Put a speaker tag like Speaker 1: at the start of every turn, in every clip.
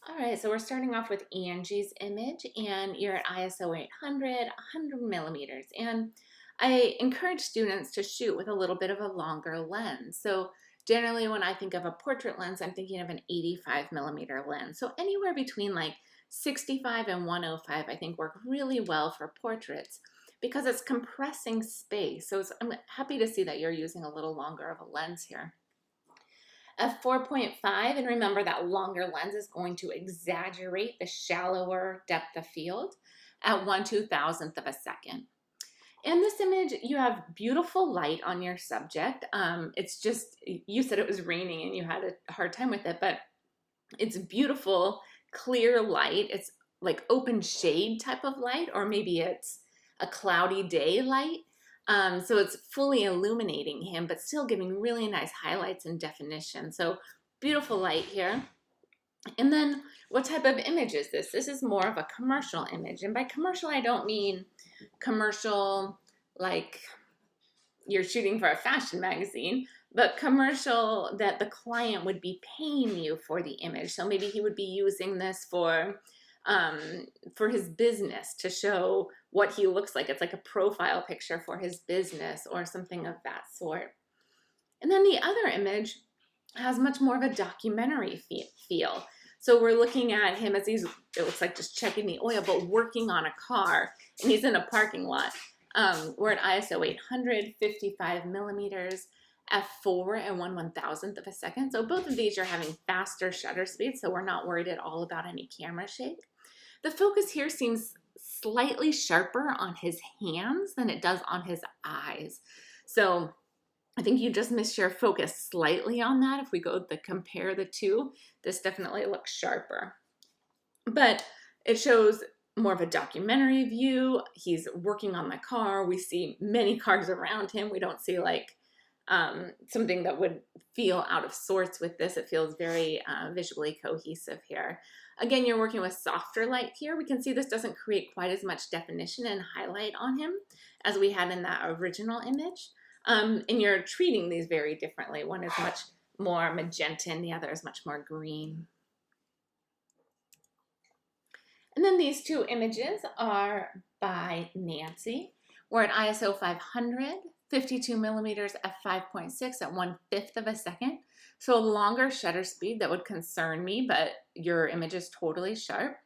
Speaker 1: All right, so we're starting off with Angie's image, and you're at ISO 800, 100 millimeters. And I encourage students to shoot with a little bit of a longer lens. So generally when I think of a portrait lens, I'm thinking of an 85 millimeter lens. So anywhere between like 65 and 105, I think work really well for portraits because it's compressing space. I'm happy to see that you're using a little longer of a lens here. F 4.5, and remember that longer lens is going to exaggerate the shallower depth of field at 1/2000th of a second. In this image, you have beautiful light on your subject. It's just, you said it was raining and you had a hard time with it, but it's beautiful, clear light. It's like open shade type of light, or maybe it's a cloudy day light. So it's fully illuminating him, but still giving really nice highlights and definition. So beautiful light here. And then what type of image is this? This is more of a commercial image. And by commercial, I don't mean commercial like you're shooting for a fashion magazine, but commercial that the client would be paying you for the image. So maybe he would be using this for his business to show what he looks like. It's like a profile picture for his business or something of that sort. And then the other image has much more of a documentary feel. So we're looking at him as it looks like just checking the oil, but working on a car, and he's in a parking lot. We're at ISO 800, 55 millimeters, f4 and 1/1000th of a second. So both of these are having faster shutter speeds, so we're not worried at all about any camera shake. The focus here seems slightly sharper on his hands than it does on his eyes. So I think you just missed your focus slightly on that. If we go to compare the two, this definitely looks sharper. But it shows more of a documentary view. He's working on the car. We see many cars around him. We don't see like something that would feel out of sorts with this. It feels very visually cohesive here. Again, you're working with softer light here. We can see this doesn't create quite as much definition and highlight on him as we had in that original image. And you're treating these very differently. One is much more magenta and the other is much more green. And then these two images are by Nancy. We're at ISO 500, 52 millimeters f5.6 at 1/5 of a second. So a longer shutter speed that would concern me, but your image is totally sharp.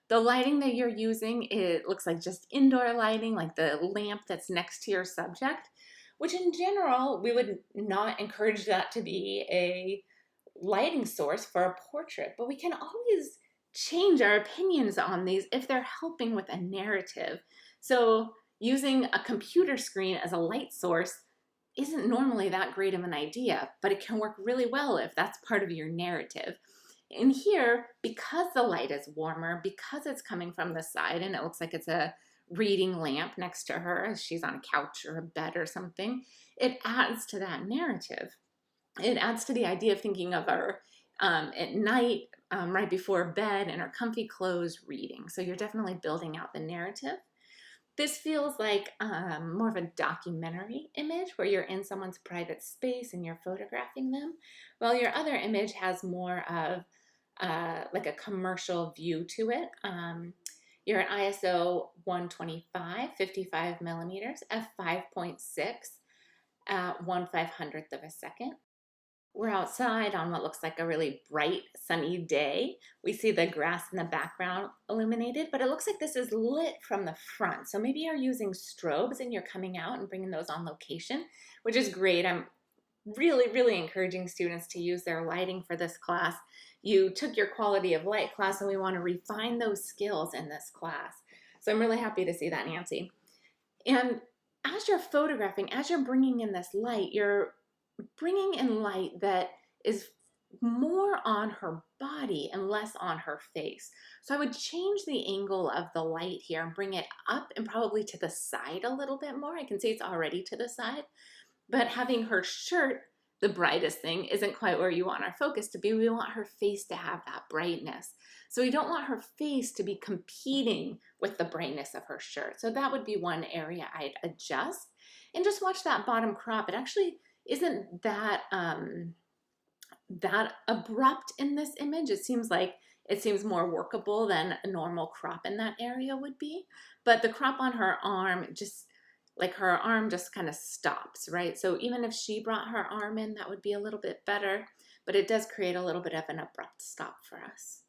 Speaker 1: The lighting that you're using, it looks like just indoor lighting, like the lamp that's next to your subject, which in general, we would not encourage that to be a lighting source for a portrait, but we can always change our opinions on these if they're helping with a narrative. So using a computer screen as a light source isn't normally that great of an idea, but it can work really well if that's part of your narrative. And here, because the light is warmer, because it's coming from the side and it looks like it's a reading lamp next to her as she's on a couch or a bed or something, it adds to that narrative. It adds to the idea of thinking of her at night, right before bed, in her comfy clothes reading. So you're definitely building out the narrative. This feels like more of a documentary image where you're in someone's private space and you're photographing them, while your other image has more of like a commercial view to it. You're at ISO 125, 55 millimeters, f5.6 at 1/500th of a second. We're outside on what looks like a really bright, sunny day. We see the grass in the background illuminated, but it looks like this is lit from the front. So maybe you're using strobes and you're coming out and bringing those on location, which is great. I'm really encouraging students to use their lighting for this class. You took your quality of light class and we want to refine those skills in this class. So I'm really happy to see that, Nancy. And as you're photographing, as you're bringing in this light, you're bringing in light that is more on her body and less on her face. So I would change the angle of the light here and bring it up and probably to the side a little bit more. I can see it's already to the side, but having her shirt the brightest thing isn't quite where you want our focus to be. We want her face to have that brightness. So we don't want her face to be competing with the brightness of her shirt. So that would be one area I'd adjust. And just watch that bottom crop. It actually isn't that abrupt in this image. It seems like it seems more workable than a normal crop in that area would be. But the crop on her arm, just like her arm just kind of stops, right? So even if she brought her arm in, that would be a little bit better, but it does create a little bit of an abrupt stop for us.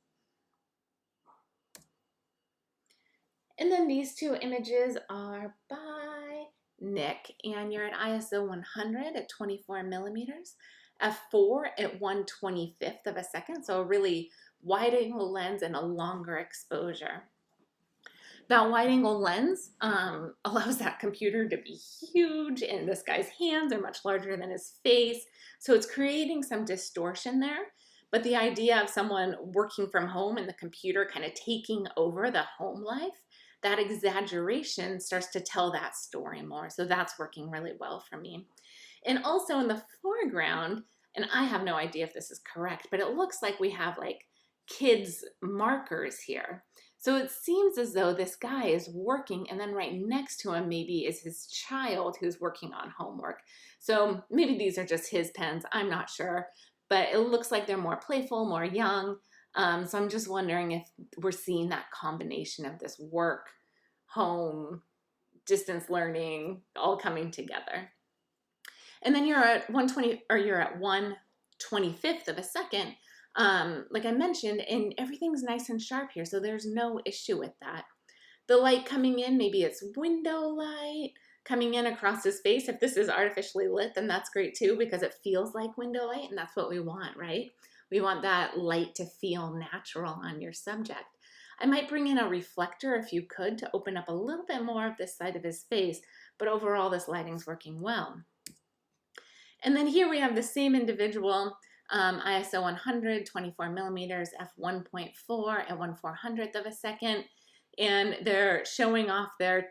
Speaker 1: And then these two images are by Nik, and you're at ISO 100 at 24 millimeters, f4 at 1/25th of a second, so a really wide angle lens and a longer exposure. That wide angle lens allows that computer to be huge, and this guy's hands are much larger than his face, so it's creating some distortion there. But the idea of someone working from home and the computer kind of taking over the home life, that exaggeration starts to tell that story more. So that's working really well for me. And also in the foreground, and I have no idea if this is correct, but it looks like we have like kids markers here. So it seems as though this guy is working, and then right next to him maybe is his child who's working on homework. So maybe these are just his pens, I'm not sure, but it looks like they're more playful, more young. So I'm just wondering if we're seeing that combination of this work, home, distance learning, all coming together. And then you're at 120, or you're at 1/25th of a second, like I mentioned, and everything's nice and sharp here, so there's no issue with that. The light coming in, maybe it's window light coming in across his face. If this is artificially lit, then that's great too, because it feels like window light, and that's what we want, right? We want that light to feel natural on your subject. I might bring in a reflector if you could to open up a little bit more of this side of his face, but overall this lighting's working well. And then here we have the same individual, ISO 100, 24 millimeters, f1.4 at 1/400th of a second. And they're showing off their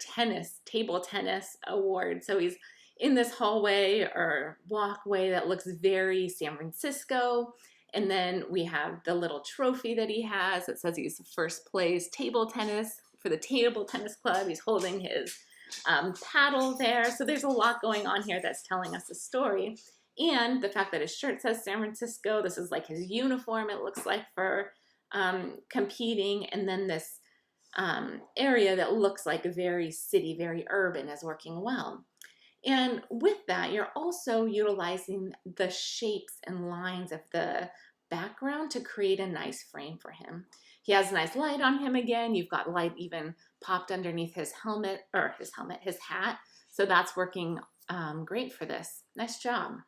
Speaker 1: table tennis award. So he's in this hallway or walkway that looks very San Francisco. And then we have the little trophy that he has that says he's first place table tennis for the table tennis club. He's holding his paddle there. So there's a lot going on here that's telling us a story. And the fact that his shirt says San Francisco, this is like his uniform, it looks like, for competing. And then this area that looks like a very city, very urban is working well. And with that, you're also utilizing the shapes and lines of the background to create a nice frame for him. He has nice light on him again. You've got light even popped underneath his helmet, or his hat. So that's working great for this. Nice job.